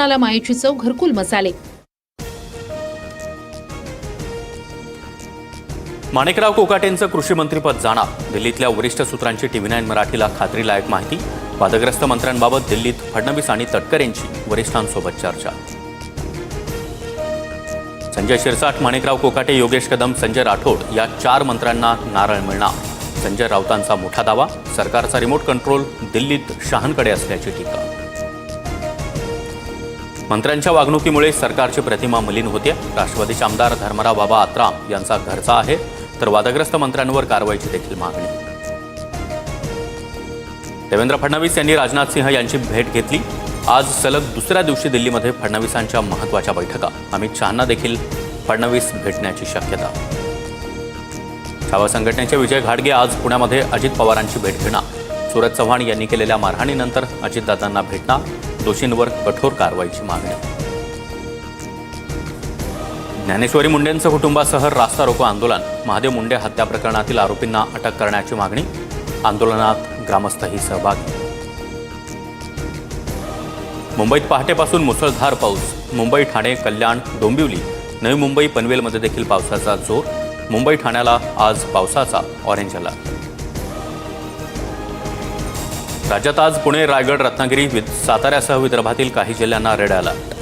कोकणाला मायेची चव घरकुल मसाले. माणिकराव कोकाटेंचं कृषी मंत्रीपद जाणार. दिल्लीतल्या वरिष्ठ सूत्रांची TV9 मराठीला खात्रीलायक माहिती. वादग्रस्त मंत्र्यांबाबत दिल्लीत फडणवीस आणि तटकरेंची वरिष्ठांसोबत चर्चा. संजय शिरसाट, माणिकराव कोकाटे, योगेश कदम, संजय राठोड या 4 मंत्र्यांना नारळ मिळणार. संजय राऊतांचा मोठा दावा. सरकारचा रिमोट कंट्रोल दिल्लीत शहांकडे असल्याची टीका. मंत्र्यांच्या वागणुकीमुळे सरकारची प्रतिमा मलिन होते. राष्ट्रवादीचे आमदार धर्मराव बाबा आत्राम यांचा घरचा आहे, तर वादग्रस्त मंत्र्यांवर कारवाईची देखील मागणी. देवेंद्र फडणवीस यांनी राजनाथ सिंह यांची भेट घेतली. आज सलग दुसऱ्या दिवशी दिल्लीमध्ये फडणवीसांच्या महत्त्वाच्या बैठका. अमित शहांना देखील फडणवीस भेटण्याची शक्यता. छावा संघटनेचे विजय घाडगे आज पुण्यामध्ये अजित पवारांची भेट घेणार. सूरज चव्हाण यांनी केलेल्या मारहाणीनंतर अजितदादांना भेटणार. दोषींवर कठोर कारवाईची मागणी. ज्ञानेश्वरी मुंडेंचं कुटुंबासह रास्ता रोको आंदोलन. महादेव मुंडे हत्या प्रकरणातील आरोपींना अटक करण्याची मागणी. आंदोलनात ग्रामस्थही सहभागी. मुंबईत पहाटेपासून मुसळधार पाऊस. मुंबई, ठाणे, कल्याण, डोंबिवली, नवी मुंबई, पनवेलमध्ये देखील पावसाचा जोर. मुंबई, ठाण्याला आज पावसाचा ऑरेंज अलर्ट. राज्यात आज पुणे, रायगड, रत्नागिरी, साताऱ्यासह विदर्भातील काही जिल्ह्यांना रेड अलर्ट.